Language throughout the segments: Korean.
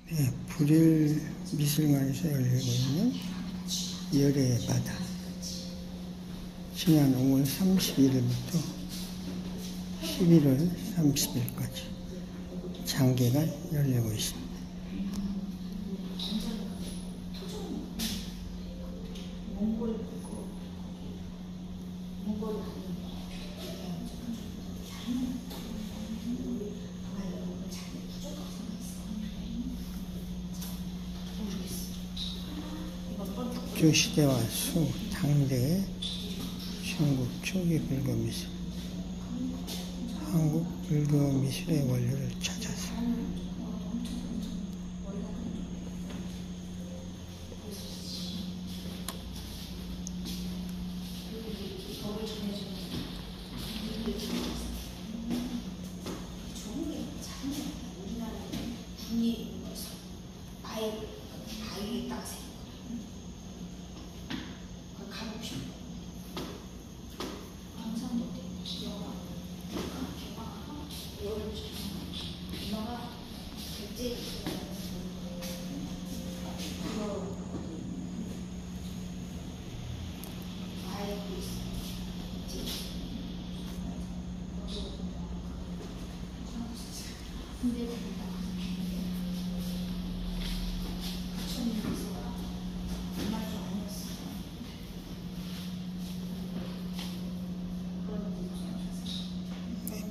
네, 불일 미술관에서 열리고 있는 열애의 바다. 지난 5월 31일부터 11월 30일까지 장기가 열리고 있습니다. 국교시대와 수, 당대의 중국 초기 불교미술, 한국 불교미술의 원료를 찾아서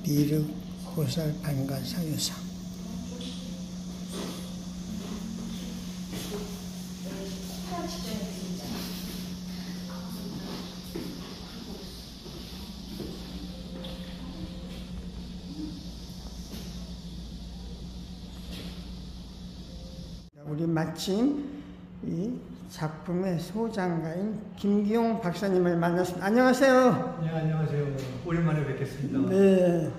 미륵 고살 반가 사유상. 우리 마침 이 작품의 소장가인 김기용 박사님을 만났습니다. 안녕하세요. 네, 안녕하세요. 오랜만에 뵙겠습니다. 네.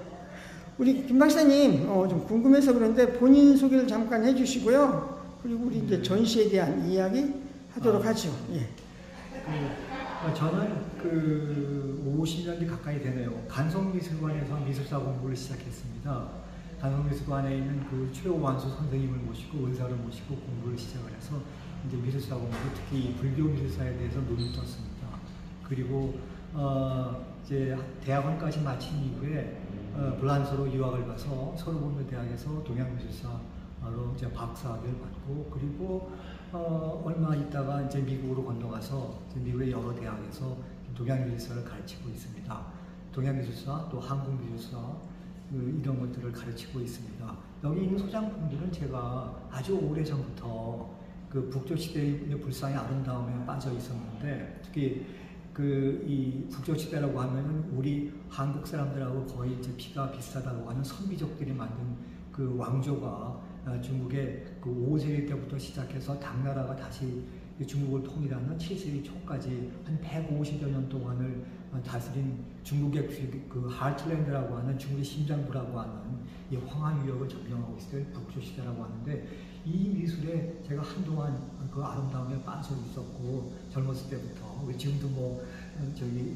우리 김 박사님, 좀 궁금해서 그런데 본인 소개를 잠깐 해주시고요. 그리고 우리 이제 전시에 대한 이야기 하도록 하죠. 예. 저는 50년이 가까이 되네요. 간성미술관에서 미술사 공부를 시작했습니다. 간성미술관에 있는 최호완수 선생님을 모시고 은사를 모시고 공부를 시작을 해서 이제 미술사 공부, 특히 불교 미술사에 대해서 눈을 떴습니다. 그리고 이제 대학원까지 마친 이후에 불란서로 유학을 가서 소르본느 대학에서 동양미술사로 이제 박사학위를 받고, 그리고 얼마 있다가 이제 미국으로 건너가서 이제 미국의 여러 대학에서 동양미술사를 가르치고 있습니다. 동양미술사 또 한국미술사 이런 것들을 가르치고 있습니다. 여기 있는 소장품들은 제가 아주 오래전부터 북조시대의 불상의 아름다움에 빠져 있었는데, 특히 이 북조시대라고 하면은 우리 한국 사람들하고 거의 이제 피가 비슷하다고 하는 선비족들이 만든 왕조가 중국의 5세기 때부터 시작해서 당나라가 다시 중국을 통일하는 7세기 초까지 한 150여 년 동안을 다스린 중국의 하트랜드라고 하는 중국의 심장부라고 하는 이 황하유역을 점령하고 있어요. 북조시대라고 하는데, 이 미술에 제가 한동안 아름다움에 빠져 있었고, 젊었을 때부터, 지금도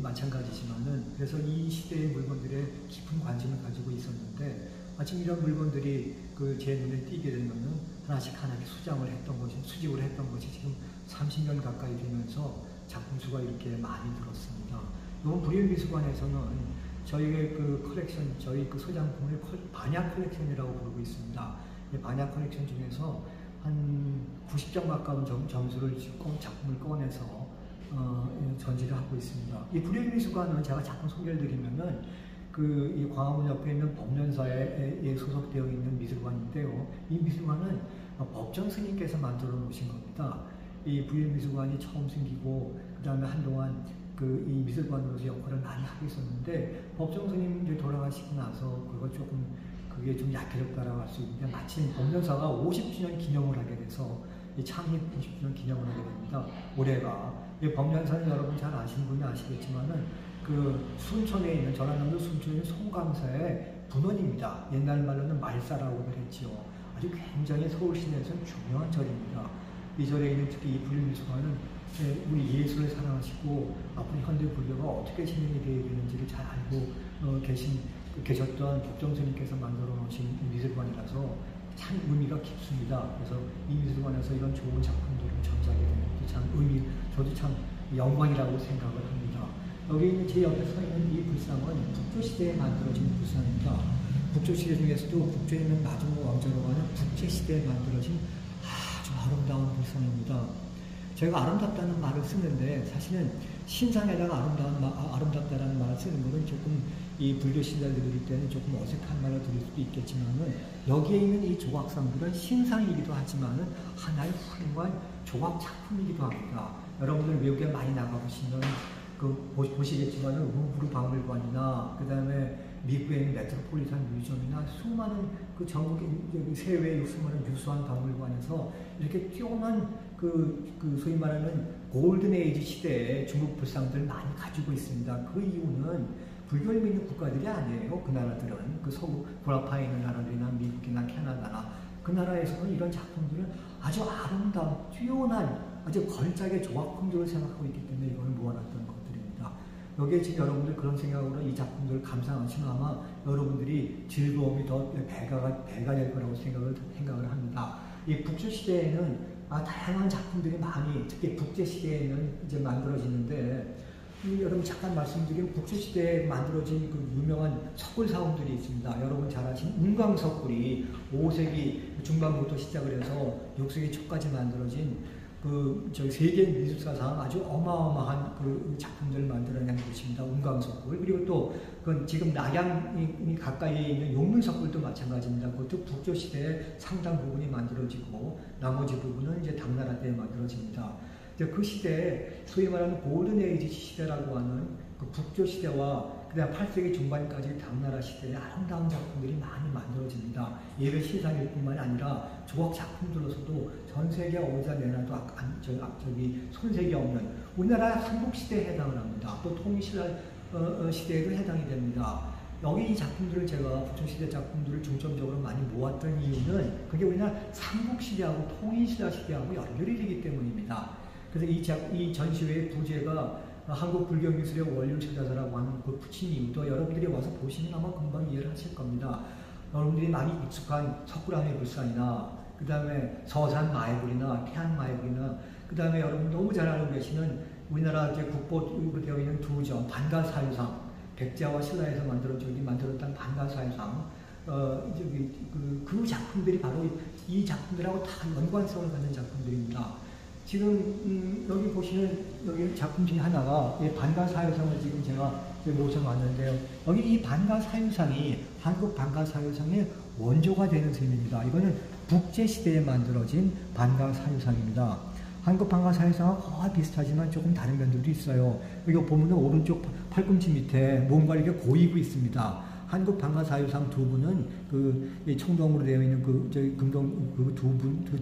마찬가지지만은, 그래서 이 시대의 물건들에 깊은 관심을 가지고 있었는데, 마침 이런 물건들이 제 눈에 띄게 되면은 하나씩 수집을 했던 것이 지금 30년 가까이 되면서 작품 수가 이렇게 많이 늘었습니다. 이번 불일미술관에서는 저희의 컬렉션, 저희 소장품을 반야 컬렉션이라고 부르고 있습니다. 반야 컬렉션 중에서 한 90점 가까운 점수를 짓고 작품을 꺼내서 전시를 하고 있습니다. 이 불일미술관은 제가 작품 소개를 드리면은 이 광화문 옆에 있는 법련사에 소속되어 있는 미술관인데요. 이 미술관은 법정 스님께서 만들어 놓으신 겁니다. 이 불일미술관이 처음 생기고, 그 다음에 한동안 이 미술관으로서 역할을 많이 하고 있었는데, 법정 스님이 돌아가시고 나서 그게 좀 약해졌다라고 할 수 있는데, 마침 법련사가 50주년 기념을 하게 돼서 창립 50주년 기념을 하게 됩니다. 올해가. 이 법련사는 여러분 잘 아시는 분이 아시겠지만은 순천에 있는, 전라남도 순천에 있는 송강사의 분원입니다. 옛날 말로는 말사라고도 했지요. 아주 굉장히 서울 시내에서는 중요한 절입니다. 이 절에 있는 특히 이 불일미술관은 우리 예술을 사랑하시고 앞으로 현대 불교가 어떻게 진행이 되어야 되는지를 잘 알고 계셨던 법정 스님께서 만들어 놓으신 미술관이라서 참 의미가 깊습니다. 그래서 이 미술관에서 이런 좋은 작품들을 전시하게 되는 것도 참 저도 참 영광이라고 생각을 합니다. 여기 있는 제 옆에 서 있는 이 불상은 북조시대에 만들어진 불상입니다. 북조시대 중에서도 북조에 있는 마중무 왕조라고 하는 북제시대에 만들어진 아주 아름다운 불상입니다. 제가 아름답다는 말을 쓰는데 사실은 신상에다가 아름답다라는 말을 쓰는 것은 조금 이 불교 신자들 들을 때는 조금 어색한 말을 들을 수도 있겠지만은 여기에 있는 이 조각상들은 신상이기도 하지만은 하나의 훌륭한 조각 작품이기도 합니다. 여러분들 외국에 많이 나가보시면 보시겠지만은 루브르 박물관이나 그 다음에 미국에 있는 메트로폴리탄 뮤지엄이나 수많은 그 전국 세외의 수많은 유수한 박물관에서 이렇게 뛰어난 소위 말하는 골든 에이지 시대의 중국 불상들 많이 가지고 있습니다. 그 이유는 불교를 믿는 국가들이 아니에요. 그 나라들은 그 서구 구라파에 있는 나라들이나 미국이나 캐나다나 그 나라에서는 이런 작품들은 아주 아름다운 뛰어난 아주 걸작의 조각품들을 생각하고 있기 때문에 이걸 모아놨던 것들입니다. 여기에 지금 여러분들 그런 생각으로 이 작품들을 감상하시면 아마 여러분들이 즐거움이 더 배가 될 거라고 생각을 합니다. 이 북조 시대에는 다양한 작품들이 많이 특히 북제 시대에는 이제 만들어지는데 여러분 잠깐 말씀드린 북조 시대에 만들어진 그 유명한 석굴 사원들이 있습니다. 여러분 잘 아시는 은광석굴이 5세기 중반부터 시작을 해서 6세기 초까지 만들어진 세계 미술사상 아주 어마어마한 그 작품들을 만들어낸 곳입니다. 은광석굴. 그리고 또 지금 낙양이 가까이에 있는 용문석굴도 마찬가지입니다. 그것도 북조 시대에 상당 부분이 만들어지고 나머지 부분은 이제 당나라 때에 만들어집니다. 그 시대에 소위 말하는 골든 에이지 시대라고 하는 그 북조 시대와 그다음 8세기 중반까지 당나라 시대에 아름다운 작품들이 많이 만들어집니다. 예배 시상일 뿐만 아니라 조각 작품들로서도 전 세계 어디다 내놔도 손색이 없는 우리나라 삼국시대에 해당을 합니다. 또 통일신라 시대에도 해당이 됩니다. 여기 이 작품들을 제가 북조시대 작품들을 중점적으로 많이 모았던 이유는 그게 우리나라 삼국시대하고 통일신라 시대하고 연결이 되기 때문입니다. 그래서 이 전시회의 부제가 한국 불교 미술의 원륜 찾아서라고 하는 그 붙인 이유도 여러분들이 와서 보시면 아마 금방 이해를 하실 겁니다. 여러분들이 많이 익숙한 석굴암의 불상이나 그 다음에 서산 마애굴이나 태안 마애굴이나 그 다음에 여러분 너무 잘 알고 계시는 우리나라 이제 국보로 되어 있는 두 점 반가사유상 백제와 신라에서 만들었던 반가사유상 그 작품들이 바로 이 작품들하고 다 연관성을 갖는 작품들입니다. 지금 여기 보시는 여기 작품 중에 하나가 반가사유상을 지금 제가 모셔왔는데요. 여기 이 반가사유상이 한국 반가사유상의 원조가 되는 셈입니다. 이거는 북제시대에 만들어진 반가사유상입니다. 한국 반가사유상과 거의 비슷하지만 조금 다른 면들도 있어요. 여기 보면 오른쪽 팔꿈치 밑에 뭔가 이렇게 고이고 있습니다. 한국 반가사유상 두 분은 청동으로 되어 있는 금동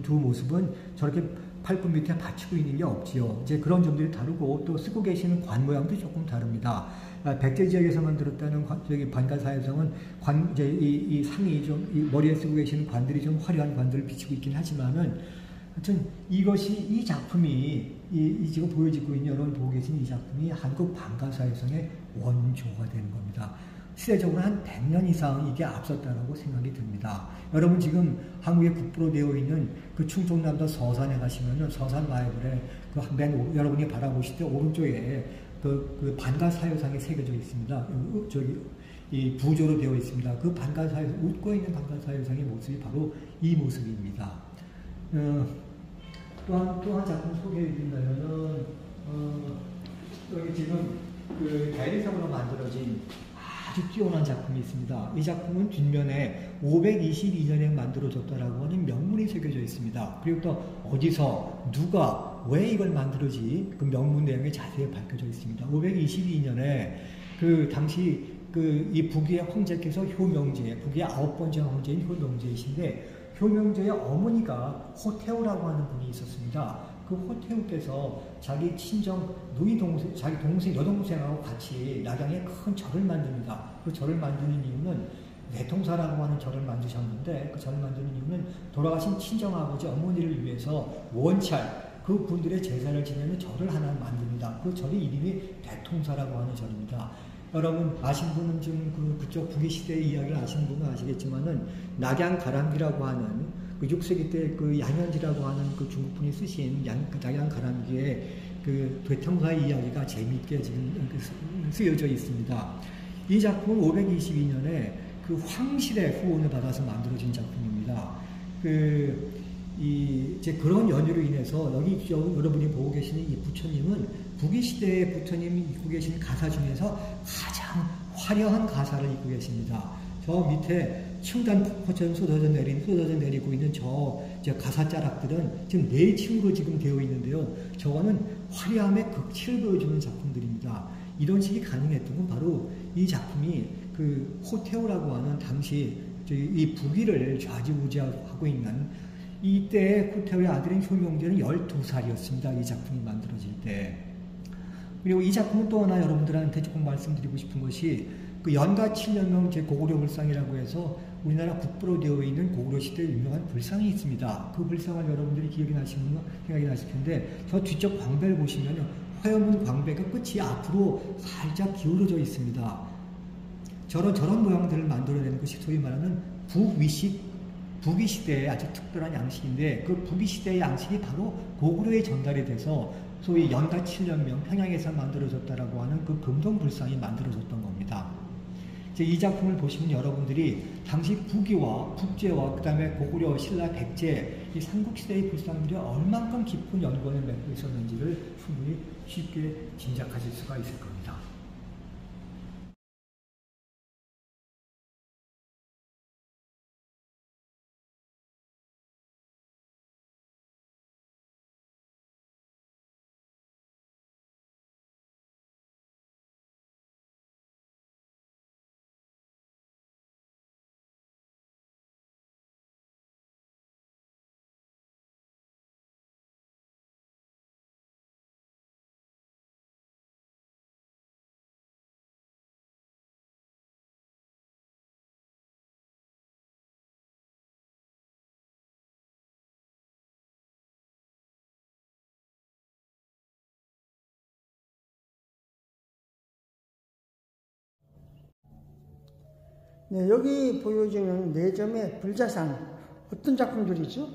두 모습은 저렇게 팔꿈 밑에 받치고 있는 게 없지요. 이제 그런 점들이 다르고 또 쓰고 계시는 관 모양도 조금 다릅니다. 백제 지역에서 만들었다는 반가사유상은 이 상이 이 머리에 쓰고 계시는 관들이 좀 화려한 관들을 비치고 있긴 하지만은 하여튼 이 작품이 지금 보여지고 있는 여러분 보고 계신 이 작품이 한국 반가사유상의 원조가 되는 겁니다. 시대적으로 한 100년 이상 이게 앞섰다라고 생각이 듭니다. 여러분 지금 한국의 국보로 되어 있는 그 충청남도 서산에 가시면은 서산 마을에 여러분이 바라보실 때 오른쪽에 그 반가사유상이 새겨져 있습니다. 이 부조로 되어 있습니다. 그 웃고 있는 반가사유상의 모습이 바로 이 모습입니다. 또 한 작품 소개해 드린다면은 여기 지금 대리석으로 만들어진 아주 뛰어난 작품이 있습니다. 이 작품은 뒷면에 522년에 만들어졌다라고 하는 명문이 새겨져 있습니다. 그리고 또 어디서 누가 왜 이걸 만들었지 그 명문 내용이 자세히 밝혀져 있습니다. 522년에 당시 이 북위의 황제께서 효명제, 북위의 9번째 황제인 효명제이신데 효명제의 어머니가 호태우라고 하는 분이 있었습니다. 그 호태우께서 자기 친정 자기 여동생하고 같이 낙양에 큰 절을 만듭니다. 그 절을 만드는 이유는 내통사라고 하는 절을 만드셨는데 그 절을 만드는 이유는 돌아가신 친정아버지 어머니를 위해서 원찰 그 분들의 제사를 지내는 절을 하나 만듭니다. 그 절의 이름이 대통사라고 하는 절입니다. 여러분 아신 분은 좀 그쪽 북이 시대의 이야기를 아시는 분은 아시겠지만은 낙양가람기라고 하는 그 6세기 때 그 양현지라고 하는 그 중국 분이 쓰신 낙양가람기의 그 되통가의 이야기가 재미있게 지금 쓰여져 있습니다. 이 작품은 522년에 그 황실의 후원을 받아서 만들어진 작품입니다. 이제 그런 연유로 인해서 여기 여러분이 보고 계시는 이 부처님은 북이 시대의 부처님이 입고 계신 가사 중에서 가장 화려한 가사를 입고 계십니다. 저 밑에 층단 폭포처럼 쏟아져 내리고 있는 저 가사 자락들은 지금 네 층으로 지금 되어 있는데요. 저거는 화려함의 극치를 보여주는 작품들입니다. 이런 식이 가능했던 건 바로 이 작품이 그 호태우라고 하는 당시 이 북위를 좌지우지하고 있는 이때 호태우의 아들인 효명제는 12살이었습니다. 이 작품이 만들어질 때. 그리고 이 작품은 또 하나 여러분들한테 조금 말씀드리고 싶은 것이 그 연가 7년명 제596 불상이라고 해서 우리나라 국보로 되어 있는 고구려 시대의 유명한 불상이 있습니다. 그 불상을 여러분들이 기억이 나시는 거 생각이 나실 텐데 저 뒤쪽 광배를 보시면요. 화염은 광배가 끝이 앞으로 살짝 기울어져 있습니다. 저런 모양들을 만들어내는 것이 소위 말하는 북위 시대의 아주 특별한 양식인데 그 북위 시대의 양식이 바로 고구려에 전달이 돼서 소위 연가 7년명 평양에서 만들어졌다라고 하는 그 금동불상이 만들어졌던 겁니다. 이 작품을 보시면 여러분들이 당시 북위와 북제와 그 다음에 고구려, 신라, 백제 이 삼국시대의 불상들이 얼만큼 깊은 연관을 맺고 있었는지를 충분히 쉽게 짐작하실 수가 있을 겁니다. 네, 여기 보여지는 4점의 불자상 어떤 작품들이죠?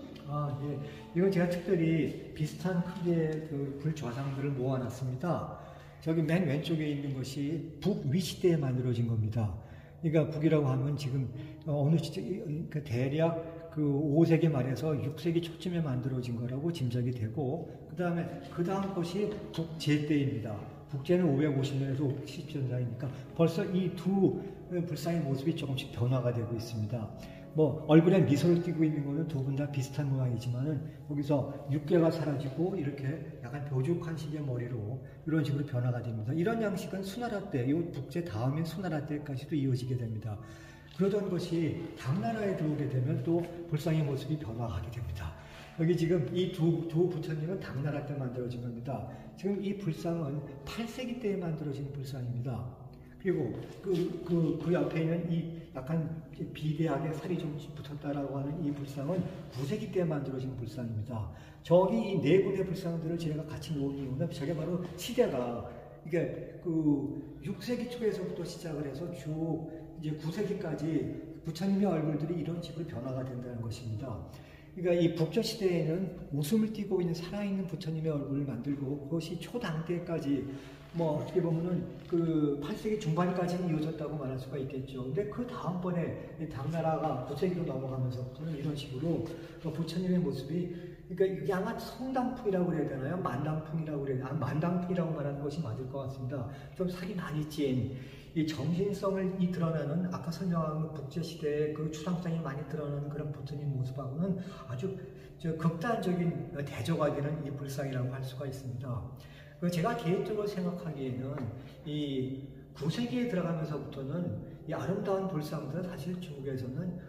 예. 이건 제가 특별히 비슷한 크기의 그 불좌상들을 모아놨습니다. 저기 맨 왼쪽에 있는 것이 북위 시대에 만들어진 겁니다. 그러니까 북이라고 하면 지금 어느 시대, 그러니까 대략 그 5세기 말에서 6세기 초쯤에 만들어진 거라고 짐작이 되고, 그 다음 것이 북제 때입니다. 북제는 550년에서 570년 사이니까 벌써 이 두 불상의 모습이 조금씩 변화가 되고 있습니다. 뭐 얼굴에 미소를 띠고 있는 것은 두 분 다 비슷한 모양이지만은 여기서 육괴가 사라지고 이렇게 약간 뾰족한 식의 머리로 이런 식으로 변화가 됩니다. 이런 양식은 수나라 때, 이 북제 다음인 수나라 때까지도 이어지게 됩니다. 그러던 것이 당나라에 들어오게 되면 또 불상의 모습이 변화하게 됩니다. 여기 지금 이 두 부처님은 당나라 때 만들어진 겁니다. 지금 이 불상은 8세기 때에 만들어진 불상입니다. 그리고 그 옆에 있는 이 약간 비대하게 살이 좀 붙었다라고 하는 이 불상은 9세기 때 만들어진 불상입니다. 저기 이 네 군의 불상들을 제가 같이 놓은 이유는 저게 바로 시대가 이게 그 6세기 초에서부터 시작을 해서 쭉 이제 9세기까지 부처님의 얼굴들이 이런 식으로 변화가 된다는 것입니다. 그러니까 이 북조 시대에는 웃음을 띠고 있는 살아있는 부처님의 얼굴을 만들고 그것이 초당 때까지 뭐 어떻게 보면은 그 8세기 중반까지는 이어졌다고 말할 수가 있겠죠. 근데 그 다음번에 당나라가 9세기로 넘어가면서부터는 이런 식으로 부처님의 모습이 그러니까 이게 아마 성당풍이라고 그래야 되나요? 만당풍이라고 그래야 되나요? 만당풍이라고 말하는 것이 맞을 것 같습니다. 좀 살이 많이 찐 이 정신성을 드러나는 아까 설명한 북제 시대의 그 추상성이 많이 드러나는 그런 부처님 모습하고는 아주 극단적인 대조가 되는 이 불상이라고 할 수가 있습니다. 제가 개인적으로 생각하기에는 이 9세기에 들어가면서부터는 이 아름다운 불상들은 사실 중국에서는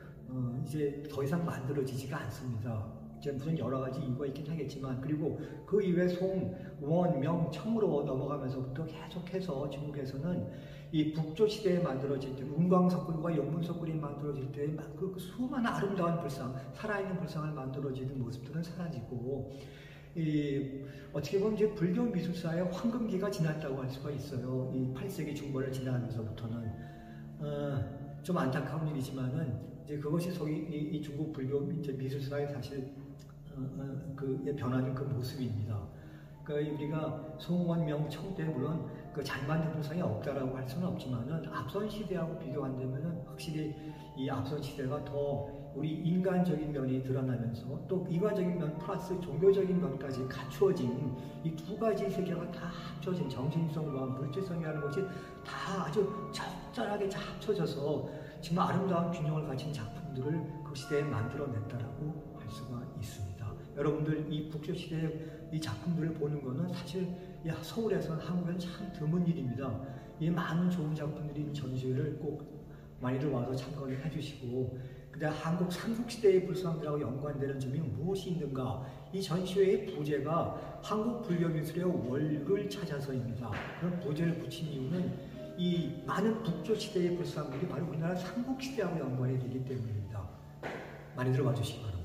이제 더 이상 만들어지지가 않습니다. 이제 무슨 여러 가지 이유가 있긴 하겠지만, 그리고 그 이후에 송, 원, 명, 청으로 넘어가면서부터 계속해서 중국에서는 이 북조 시대에 만들어질 때, 운광석굴과 영문석굴이 만들어질 때, 그 수많은 아름다운 불상, 살아있는 불상을 만들어지는 모습들은 사라지고, 어떻게 보면 이제 불교 미술사의 황금기가 지났다고 할 수가 있어요. 이 8세기 중반을 지나면서부터는 좀 안타까운 일이지만은 이제 그것이 소위 이 중국 불교 이제 미술사의 사실 그 변화된 그 모습입니다. 그러니까 우리가 송원 명청 때 물론 그 잘 만든 도상이 없다라고 할 수는 없지만은 앞선 시대하고 비교한다면은 확실히 이 앞선 시대가 더 우리 인간적인 면이 드러나면서 또 이과적인 면 플러스 종교적인 면까지 갖추어진 이 두 가지 세계가 다 합쳐진 정신성과 물질성이라는 것이 다 아주 적절하게 합쳐져서 정말 아름다운 균형을 갖춘 작품들을 그 시대에 만들어냈다라고 할 수가 있습니다. 여러분들 이 북조 시대의 이 작품들을 보는 거는 사실 서울에서는 한국에는 참 드문 일입니다. 이 많은 좋은 작품들이 전시회를 꼭 많이들 와서 참관을 해주시고, 근데 한국 삼국시대의 불상들하고 연관되는 점이 무엇이 있는가? 이 전시회의 부제가 한국 불교미술의 원류를 찾아서입니다. 그런 부제를 붙인 이유는 이 많은 북조시대의 불상들이 바로 우리나라 삼국시대하고 연관이 되기 때문입니다. 많이들 와주시기 바랍니다.